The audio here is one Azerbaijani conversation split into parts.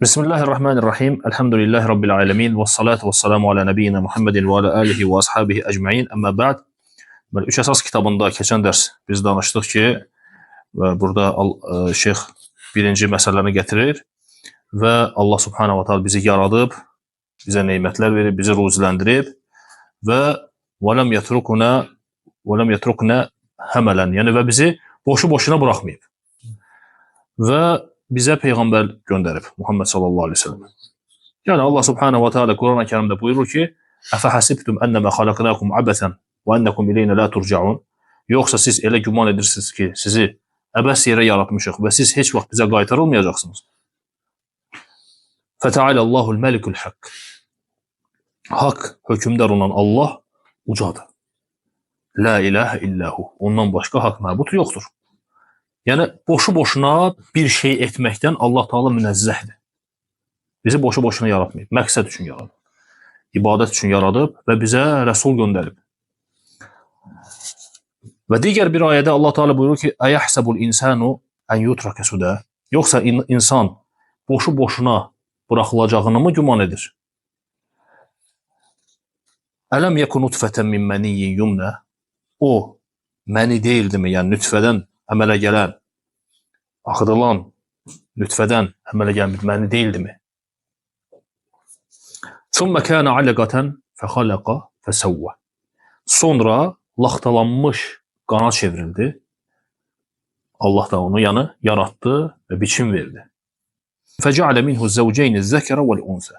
Bismillahirrahmanirrahim. Elhamdülillahi Rabbil alemin. Vessalatu vesselamu ala nebiyyina Muhammedin ve ala alihi ve ashabihi ecma'in. Amma ba'd. Üç əsas kitabında keçən dərs biz danışdıq ki, burada şeyx birinci məsələni gətirir və Allah subhanahu wa ta'ala bizi yaradıb, bizə neymətlər verib, bizi ruziləndirib və وَلَمْ يَتْرُكْنَا həmələn, yəni və bizi boşu-boşuna buraxmayıb. Və bizə Peyğəmbər göndərib, Muhammed sallallahu aleyhi ve sellem. Yəni Allah subhanahu wa ta'ala Quran-ı Kerimdə buyurur ki, əfəhəsibtum ennəmə xalaqnakum abəsən və ennəkum ileynə la turcaun. Yoxsa siz elə güman edirsiniz ki, sizi əbəs yerə yaratmışıq və siz heç vaxt bizə qaytarılmayacaqsınız. Fətəalə Allahul məlikul haqq. Haqq hökmdar olan Allah ucadır. La ilahə illəhu. Ondan başqa haqq məbud yoxdur. Yəni, boşu-boşuna bir şey etməkdən Allah Teala münezzəhdir. Bizi boşu-boşuna yaratmayıb, məqsəd üçün yaradıb. İbadət üçün yaradıb və bizə rəsul göndərib. Və digər bir ayədə Allah Teala buyurur ki, Əyəhsəbul insanu ən yutrakə sudə. Yoxsa insan boşu-boşuna buraxılacağını mı güman edir? Ələm yəkun nutfətən min məniyyin yumnə. O, məni deyildimi, yəni nütfədən əmələ gələn, axıdılan nütfədən əmələ gələn bir məni deyildimi? Thumma kana alaqatan fəxalaqa fəsəvvə. Sonra laxtalanmış qana çevrildi. Allah da onu yarattı və biçim verdi. Fəcəalə minhu zəvceyni zəkərə vəl-unsə.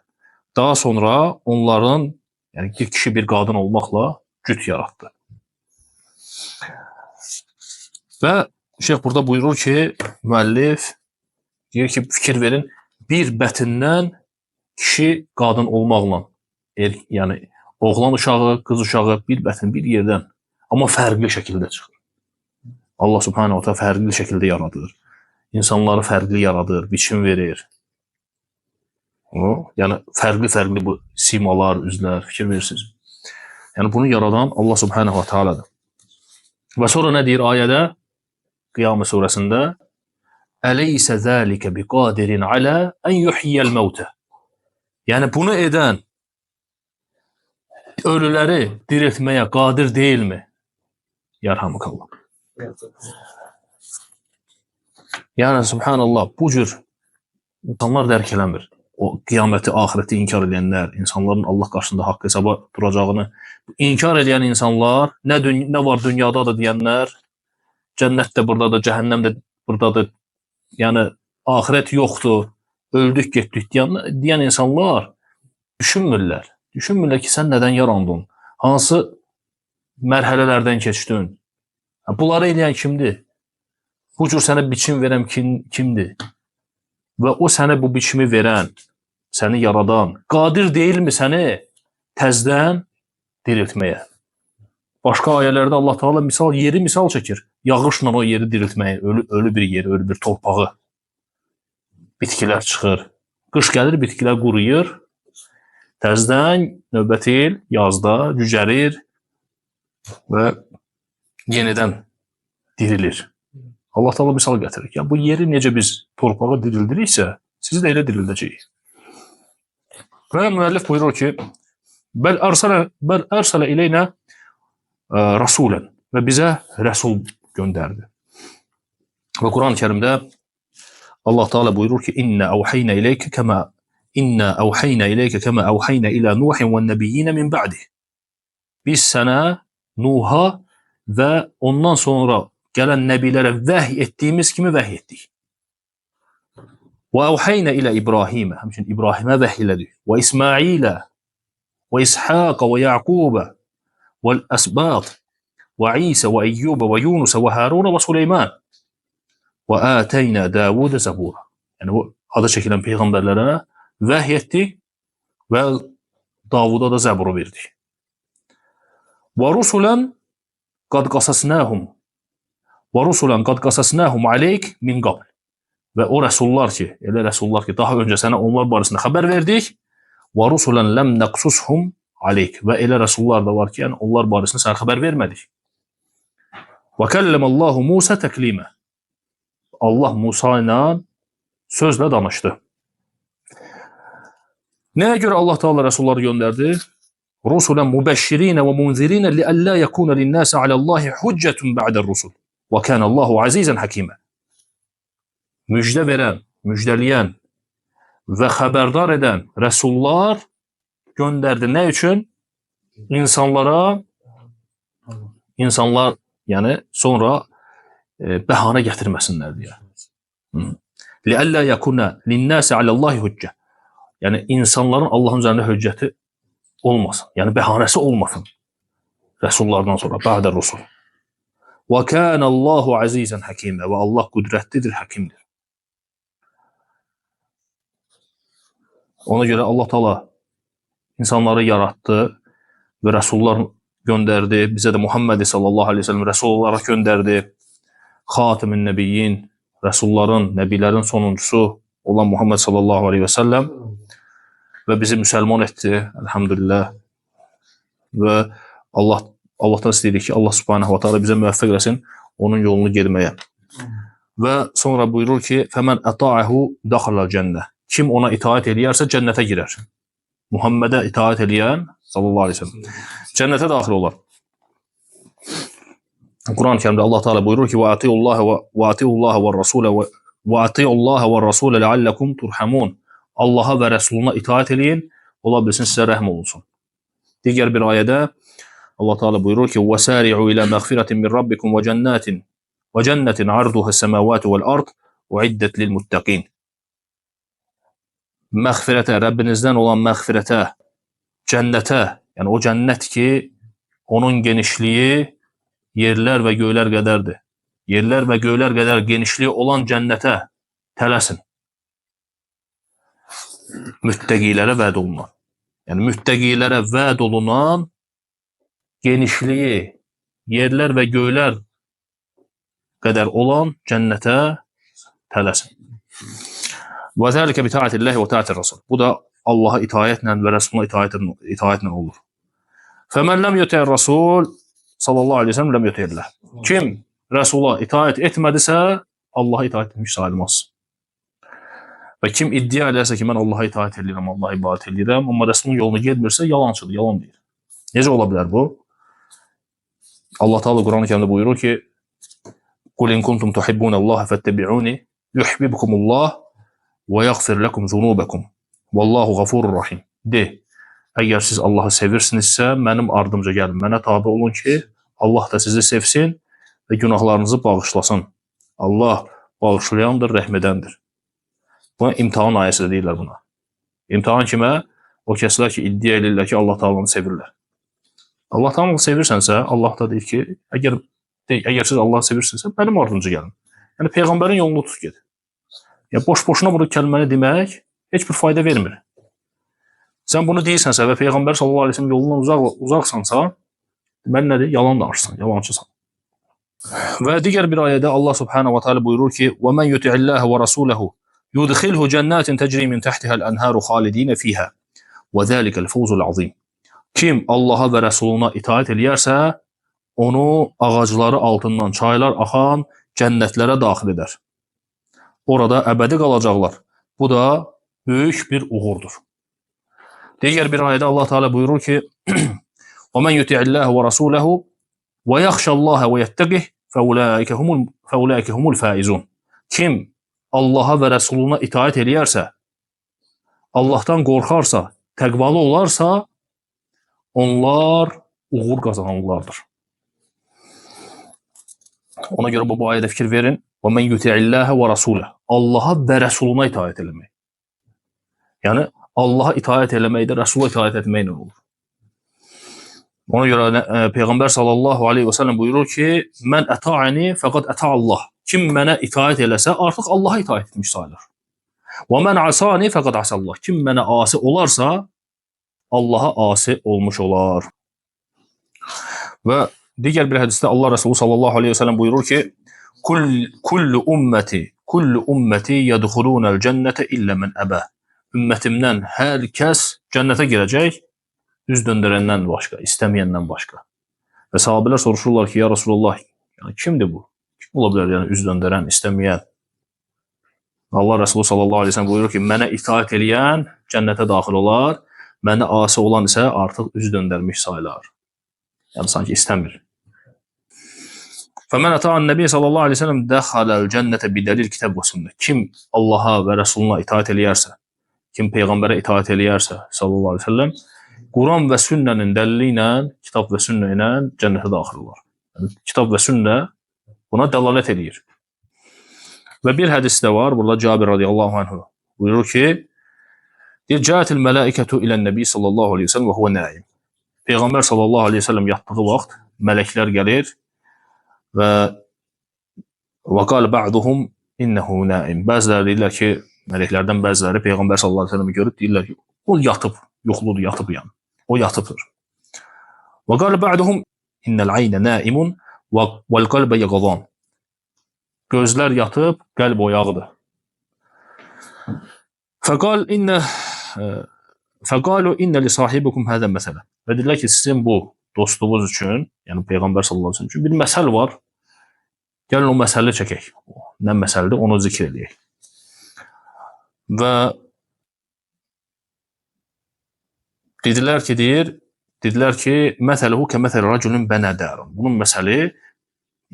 Daha sonra onların, yəni bir kişi bir qadın olmaqla cüt yarattı. Və şeyx burada buyurur ki, müəllif deyir ki, fikir verin, bir bətindən kişi qadın olmaqla, yəni oğlan uşağı, qız uşağı bir bətin bir yerdən, amma fərqli şəkildə çıxır. Allah subhanahu ta'ala fərqli şəkildə yaradır. İnsanları fərqli yaradır, biçim verir. Yəni fərqli bu simalar, üzlər, fikir verirsiniz. Yəni bunu yaradan Allah subhanahu ta'aladır. Və sonra nə deyir ayədə? Qiyamə surəsində Əleysə zəlikə biqadirin alə ən yuhiyyəl məvtə. Yəni bunu edən ölüləri diriltməyə qadir deyilmi? Yarhamukallah. Yəni subhanallah, bu cür insanlar dərk eləmir. O qiyaməti, ahireti inkar edənlər, insanların Allah qarşısında haqq hesaba duracağını inkar edən insanlar, nə var dünyada da deyənlər, cənnət də buradadır, cəhənnəm də buradadır. Yəni, ahirət yoxdur, öldük, getdik deyən insanlar düşünmürlər. Düşünmürlər ki, sən nədən yarandın? Hansı mərhələlərdən keçdin? Bunları eləyən kimdir? Bu cür sənə biçim verən kimdir? Və o sənə bu biçimi verən, səni yaradan, qadir deyilmi səni təzdən diriltməyə? Başqa ayələrdə Allah Teala yeri misal çəkir. Yağışla o yeri diriltməyi, ölü bir yeri, ölü bir torpağı. Bitkilər çıxır. Qış gəlir, bitkilər quruyur. Təzdən növbəti il yazda cücərir və yenidən dirilir. Allah Teala misal gətirir. Yəni, bu yeri necə biz torpağı dirildiriksə, sizi də elə dirildəcəyik. Və müəllif buyurur ki, Bəl ərsələ ileynə rasulən və bizə rəsul göndərdi. Və Quran-ı Kerimdə Allah Teala buyurur ki, İnnə əvhəynə iləykə kəmə əvhəynə ilə Nuhin və nəbiyyinə min bə'di. Biz sənə Nuha və ondan sonra gələn nəbilərə vəhy etdiyimiz kimi vəhy etdik. Və əvhəynə ilə İbrahimə, həmçinin İbrahimə vəhy elədik. Və İsmailə və İshaqə və Yaqubə والأسباط وعيسى وأيوب ويونس وهارون وسلeyman وآتينا داود زبura. Yəni adı çəkilən peyğəmbərlərə vəhy etdik və Davuda da zəburu verdik. Və rusulan qad qasasnahum aleyk min qabl. Və o rəsullar ki, elə rəsullar ki, daha öncə sənə onlar barəsində xəbər verdik. Və rusulan lam naqsushum aleyk. Və elə rəsullar da var ki, yəni onlar barəsində sən xəbər vermədik. Və kəlləməllahu Musa təklimə. Allah Musa ilə sözlə danışdı. Nəyə görə Allah Teala rəsulları göndərdi? Rusulan mubəşşirinə və munzirinə liəllə yəkuna linnəsi aləllahi hüccətun ba'dər rusul və kənəllahu azizən həkimə. Müjdə verən, müjdələyən və xəbərdar edən rəsullar göndərdi. Nə üçün? İnsanlar yəni sonra bəhanə gətirməsinlər deyə. Liəllə yəkuna linnəsi aləllahi hüccə. Yəni insanların Allahın üzərində höccəti olmasın. Yəni bəhanəsi olmasın. Rəsullardan sonra, ba'də rusul. Və kənəllahu azizən həkimə. Və Allah qüdrətlidir, həkimdir. Ona görə Allah Teala insanları yaratdı və rəsullar göndərdi. Bizə də Muhammed sallallahu aleyhi ve sellem rəsul olaraq göndərdi. Xatimin nəbiyyin, rəsulların, nəbilərin sonuncusu olan Muhammed sallallahu aleyhi ve sellem və bizi müsəlman etdi, elhamdülillah. Və Allahdan istəyirik ki, Allah subhanahu wa ta'ala bizə müvəffəq eləsin onun yolunu getməyə. Və sonra buyurur ki, فَمَنْ أَطَاعَهُ دَخَلَ الْجَنَّةِ. Kim ona itaat eləyərsə cənnətə girər. Muhammedə itaat eləyən sallallahu aleyhi ve sellem cənnətə daxil olar. Quran-ı Kərimdə Allah Teala buyurur ki, وَاَطِيُوا اللّٰهَ وَالرَّسُولَ لَعَلَّكُمْ تُرْحَمُونَ. Allaha və Rəsuluna itaat eləyin, ola bilsin sizə rəhm olunsun. Digər bir ayədə Allah Teala buyurur ki, وَسَارِعُوا إِلَى مَغْفِرَةٍ مِّنْ رَبِّكُمْ وَجَنَّةٍ عَرْضُهَا السَّمَاوَاتُ وَالْأَرْضُ وَعِدَّتْ لِلْمُتَّقِينَ. Məğfirətə, Rəbbinizdən olan məğfirətə, cənnətə, yəni o cənnət ki, onun genişliyi yerlər və göylər qədərdir. Yerlər və göylər qədər genişliyi olan cənnətə tələsin. Müttəqilərə vəd olunan. Yəni müttəqilərə vəd olunan genişliyi yerlər və göylər qədər olan cənnətə tələsin. Və zəlikə bi taatillahi və taati rasul. Bu da Allaha itaətlə və Rəsuluna itaətlə olur. Fəmən ləm yuti'ir rasul sallallahu aleyhi ve sellem ləm yuti'illah. Kim Rəsula itaət etmədisə, Allaha itaət etmiş sayılmaz. Və kim iddia edərsə ki, mən Allaha itaət edirəm, Allaha ibadət edirəm, amma Rəsulun yolunu getmirsə, yalancıdır, yalan deyir. Necə ola bilər bu? Allah Teala Quran-ı Kərimdə buyurur ki, قُلْ إِنْ كُنْتُمْ تُحِبُّونَ اللّٰهَ فَاتَّبِعُونِ يُحْبِبْكُمُ اللّٰهِ وَيَغْفِرْ لَكُمْ ذُنُوبَكُمْ وَاللّٰهُ غَفُورٌ رَحِيمٌ. De, əgər siz Allahı sevirsinizsə, mənim ardımca gəlin, mənə tabi olun ki, Allah da sizi sevsin və günahlarınızı bağışlasın. Allah bağışlayandır, rəhmədəndir. Buna imtihan ayəsi də deyirlər buna. İmtihan kimə? O kəslər ki, iddia edirlər ki, Allah Taala'nı sevirlər. Allah Taala'nı sevirsənsə, Allah da deyir ki, əgər siz Allahı sevirsinizsə, mənim ardımca gəlin. Yəni Peyğəmbərin yolunu tut get. Yəni boş-boşuna bu kəlməni demək heç bir fayda vermir. Sən bunu deyirsənsə və Peyğəmbər sallallahu aleyhi ve sellem yolundan uzaqsansa, deməli nədir? Yalan danışırsan, yalancısan. Və digər bir ayədə Allah subhanahu wa ta'ala buyurur ki, وَمَنْ يُطِعِ اللّٰهَ وَرَسُولَهُ يُدْخِلْهُ جَنَّاتٍ تَجْرِي مِنْ تَحْتِهَا الْأَنْهَارُ خَالِدِينَ فِيهَا وَذَلِكَ الْفَوْزُ الْعَظِيمُ. Kim Allaha və Rəsuluna itaət eləyərsə, onu ağacları altından çaylar axan cənnətlərə daxil edər. Orada əbədi qalacaqlar. Bu da böyük bir uğurdur. Digər bir ayədə Allah Teala buyurur ki, وَمَنْ يُطِعِ اللّٰهَ وَرَسُولَهُ وَيَخْشَ اللّٰهَ وَيَتَّقِهِ فَأُولَٰئِكَ هُمُ الْفَائِزُونَ. Kim Allaha və Rəsuluna itaət eləyərsə, Allahdan qorxarsa, təqvalı olarsa, onlar uğur qazananlardır. Ona görə bu ayədə fikir verin. وَمَنْ يُطِعِ اللّٰهَ وَرَسُولَهُ. Allaha və Rəsuluna itaət eləmək. Yəni Allaha itaət eləməkdə Rəsula itaət etməklə olur. Ona görə Peyğəmbər sallallahu aleyhi ve sellem buyurur ki, mən əta'ani fəqad əta Allah. Kim mənə itaət eləsə, artıq Allaha itaət etmiş sayılır. Və mən asani fəqad asallah. Kim mənə asi olarsa, Allaha asi olmuş olar. Və digər bir hədisdə Allah Resulü sallallahu aleyhi ve sellem buyurur ki, kullu ümmeti yədxulunəl cənnətə illə mən əbə. Ümmətimdən hər kəs cənnətə girəcək, üz döndürəndən başqa, istəməyəndən başqa. Və sahabələr soruşurlar ki, ya Resulullah, yəni kimdir bu? Kim ola bilər, yəni üz döndürən, istəməyən? Allah Resulü sallallahu aleyhi ve sellem buyurur ki, mənə itaət eləyən cənnətə daxil olar. Mənə asi olan isə artıq üz döndərmiş sayılar. Yəni sanki istəmir. فَمَنْ أَطَاعَ النَّبِيَّ صَلَّى اللّٰهُ عَلَيْهِ وَسَلَّمْ دَخَلَ الْجَنَّةَ بِدَلِيلِ كِتَابِ وَسُنَّةِ. Kim Allaha və Rəsuluna itaat eləyərsə, kim Peyğəmbərə itaat eləyərsə sallallahu aleyhi ve sellem, Quran və sünnənin dəlili ilə, kitab və sünnə ilə cənnətə daxil olar. Yəni, kitab və sünnə buna dəlalət edir. Və bir hədis də var, burada Cabir radiyallahu anhu buyurur ki, Cəətil mələikətü ilən nəbi sallallahu aleyhi ve sellem və huvə nəim. Peyğəmbər sallallahu aleyhi ve sellem yatdığı vaxt mələklər gəlir və qal ba'duhum innehu naim. Bəziləri deyirlər ki, mələklərdən bəziləri Peyğəmbər sallallahu əleyhi və səlləmə görüb deyirlər ki, o yatıb, yoxludur, yatıb yəni. O yatıbdır. Və qal ba'duhum innel ayne naimun vel qalbe yaqzan. Gözlər yatıb, qəlb oyaqdır. Fəqalu inne li sahibikum hada məsələ. Və deyirlər ki, sizin bu dostluğunuz üçün, yəni Peyğəmbər sallallahu əleyhi və səlləm üçün bir məsəl var. Gəlin o məsələ çəkək. Nə məsələdir, onu zikr edək. Və dedilər ki, məsələhu kəməsəli rəculun bənə dərun. Bunun məsəli,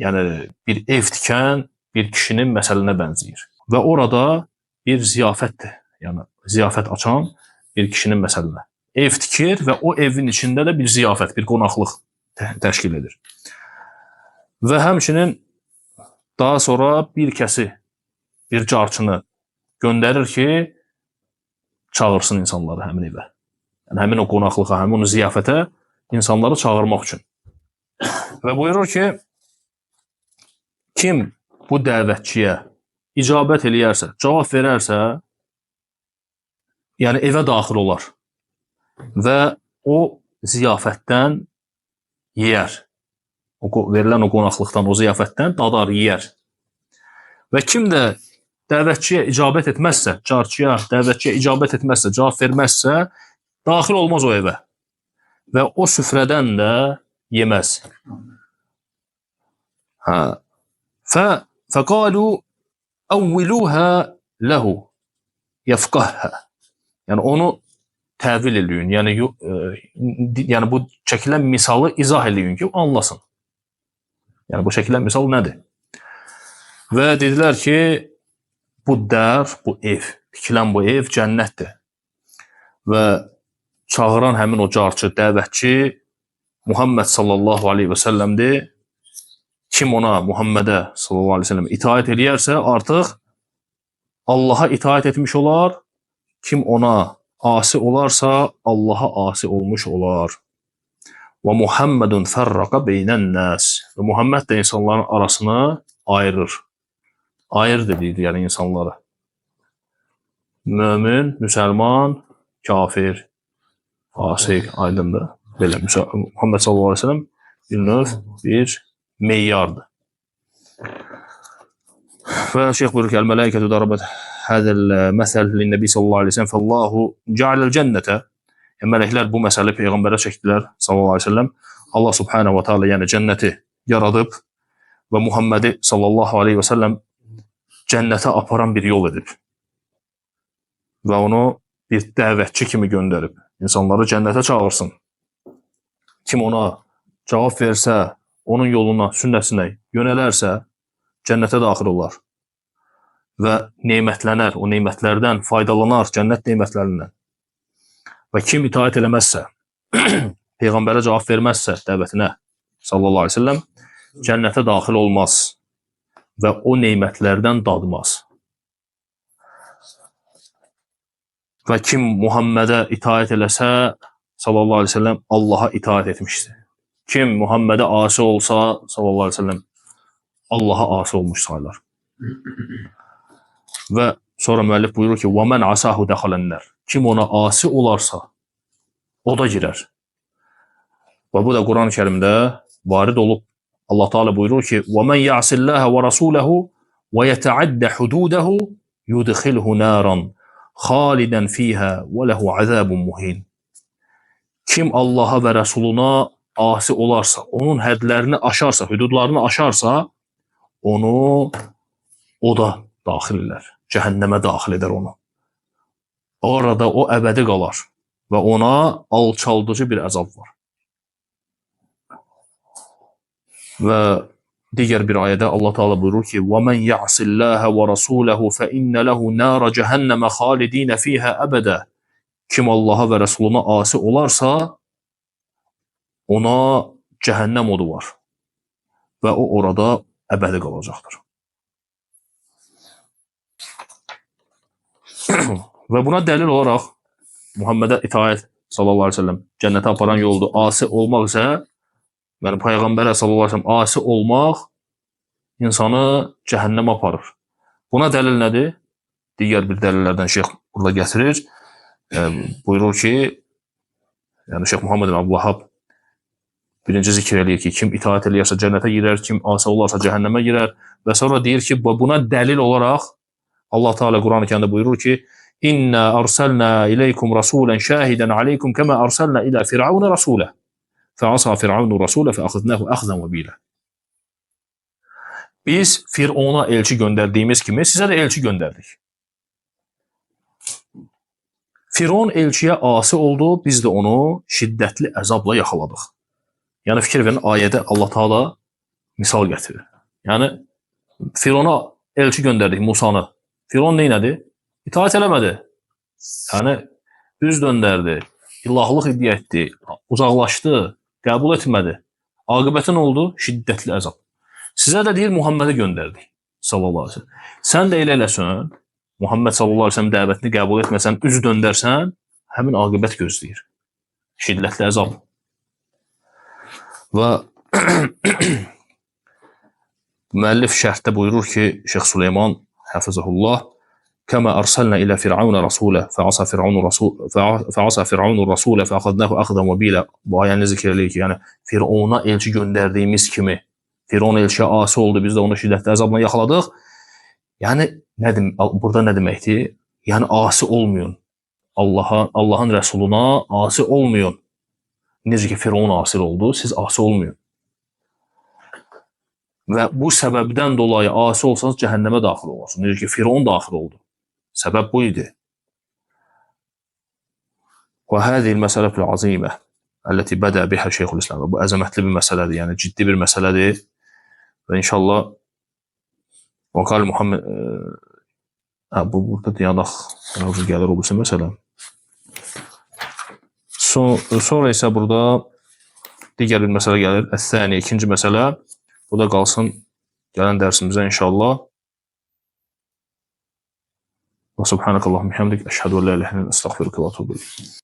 yəni bir ev tikən bir kişinin məsəlinə bənzəyir. Və orada bir ziyafətdir, yəni ziyafət açan bir kişinin məsəlinə. Ev tikir və o evin içində də bir ziyafət, bir qonaqlıq təşkil edir. Və həmçinin daha sonra bir kəsi, bir carçını göndərir ki, çağırsın insanları həmin evə. Yəni, həmin o qonaqlığa, həmin o ziyafətə insanları çağırmaq üçün. Və buyurur ki, kim bu dəvətçiyə icabət eləyərsə, cavab verərsə, yəni evə daxil olar və o ziyafətdən yeyər. Verilən o qonaqlıqdan, o ziyafətdən dadar, yeyər. Və kim də dəvətçiyə icabət etməzsə, carçıya, dəvətçiyə icabət etməzsə, cavab verməzsə, daxil olmaz o evə. Və o süfrədən də yeməz. Fəqalu əvviluhə ləhu yəfqəhhə. Yəni onu təvil eləyin, yəni bu çəkilən misalı izah eləyin ki, anlasın. Yəni bu çəkilən misal nədir? Və dedilər ki, bu dər, bu ev, tikilən bu ev cənnətdir. Və çağıran həmin o carçı, dəvətçi Muhammed sallallahu aleyhi və səlləmdir. Kim ona, Muhammedə sallallahu aleyhi və səlləm itaət eləyərsə, artıq Allaha itaət etmiş olar. Kim ona asi olarsa, Allaha asi olmuş olar. Və Muhammedun fərraqa beynən nəs. Və Muhammed də insanların arasını ayırır. Ayır deyir, yəni insanları. Mömin, müsəlman, kafir, fasik, aydındır. Belə, Muhammed sallallahu aleyhi ve sellem bir növ, bir meyyardır. Və şeyh buyurur ki, el-mələikətü darabət hədəl məsəl li-nəbi sallallahu aleyhi ve sellem fəllahu ca'aləl cənnətə. Mələklər bu məsələ Peyğəmbərə çəkdilər sallallahu aleyhi ve sellem. Allah subhanahu wa ta'ala yəni cənnəti yaradıb və Muhammedi sallallahu aleyhi ve sellem cənnətə aparan bir yol edib. Və onu bir dəvətçi kimi göndərib. İnsanları cənnətə çağırsın. Kim ona cavab versə, onun yoluna, sünnəsinə yönələrsə, cənnətə daxil olar. Və nemətlənər, o nemətlərdən faydalanar, cənnət nemətlərindən. Və kim itaət eləməzsə, Peyğəmbərə cavab verməzsə dəvətinə sallallahu aleyhi ve sellem, cənnətə daxil olmaz və o nemətlərdən dadmaz. Və kim Muhammedə itaət eləsə, sallallahu aleyhi ve sellem, Allaha itaət etmişdir. Kim Muhammedə asi olsa, sallallahu aleyhi ve sellem, Allaha asi olmuş sayılar. Və sonra müəllif buyurur ki, وَمَنْ عَسَاهُ دَخَلَنَّرِ. Kim ona asi olarsa, o da girər. Və bu da Quran-ı Kərimdə varid olub. Allah Teala buyurur ki, وَمَنْ يَعْسِ اللّٰهَ وَرَسُولَهُ وَيَتَعَدَّ حُدُودَهُ يُدْخِلْهُ نَارًا خَالِدًا فِيهَا وَلَهُ عَذَابٌ مُهِينٌ. Kim Allaha və Rəsuluna asi olarsa, onun hədlərini aşarsa, hüdudlarını aşarsa, o da daxil edər. Cəhənnəmə daxil edər onu. orada o əbədi qalar və ona alçaldıcı bir əzab var. Və digər bir ayədə Allah Teala buyurur ki: "Və men ya'sillaha və rasulahu fe inne lehu nar cehennem halidin fiha abada." Kim Allaha və Rəsuluna asi olarsa, ona cəhənnəm odu var və o orada əbədi qalacaqdır. Və buna dəlil olaraq Muhammedə itaət sallallahu aleyhi ve sellem cənnətə aparan yoldur. Asi olmaq isə, yəni Peyğəmbərə sallallahu aleyhi ve sellem asi olmaq insanı cəhənnəmə aparır. Buna dəlil nədir? Digər bir dəlillərdən şeyx burada gətirir. Buyurur ki, yəni Şeyx Muhammed bin Abdülvahhab birinci zikr eləyir ki, kim itaət eləyərsə cənnətə girər, kim asi olarsa cəhənnəmə girər və sonra deyir ki, buna dəlil olaraq Allah Teala Quran-ı Kərimdə buyurur ki, İnna arsalna ileykum rasulan şahidan aleykum kema arsalna ila firavun rasulah. Fa'asa firavun rasulah fa'akhadnahu akhzan wabila. Biz Firavuna elçi göndərdiyimiz kimi sizə də elçi göndərdik. Firavun elçiyə asi oldu, biz də onu şiddətli əzabla yaxaladıq. Yəni fikir verin, ayədə Allah Teala misal gətirir. Yəni Firavuna elçi göndərdik Musanı. Firavun neynədi? İtaət eləmədi. Yəni üz döndərdi, ilahlıq iddia etdi, uzaqlaşdı, qəbul etmədi. Aqibəti nə oldu? Şiddətli əzab. Sizə də deyir Muhammedə göndərdik sallallahu aleyhi ve sellem. Sən də elə eləsən, Muhammed sallallahu aleyhi ve sellem dəvətini qəbul etməsən, üz döndərsən, həmin aqibət gözləyir. Şiddətli əzab. Və müəllif şərhdə buyurur ki, Şeyx Süleyman Həfizəhullah Kəmə ərsəlnə ilə Firavunə rasulə fəasa Firavunu rasulə fəəxədnəhu əxdən və bilə. Bu ayəni zikr eləyir ki, yəni Firavuna elçi göndərdiyimiz kimi Firavun elçiyə asi oldu, biz də onu şiddətli əzabla yaxaladıq. Yəni burada nə deməkdir? Yəni asi olmayın. Allahın Rəsuluna asi olmayın. Necə ki Firavun asi oldu, siz asi olmayın. Və bu səbəbdən dolayı asi olsanız cəhənnəmə daxil olursunuz. Necə ki Firavun daxil oldu. Səbəb bu idi. Və hədiyil məsələtul azimə əlləti bədə bihə Şeyxülislam. Bu əzəmətli bir məsələdir, yəni ciddi bir məsələdir. Və inşallah Vakal Muhammed burada dayanaq gəlir o birisi məsələ. Sonra isə burada digər bir məsələ gəlir. Əs-sani, ikinci məsələ. Bu da qalsın gələn dərsimizə inşallah. Və subhanəkallahumma hamdik, əşhədu ən la ilahe illə ente, estağfiruke və etûbü ileyk.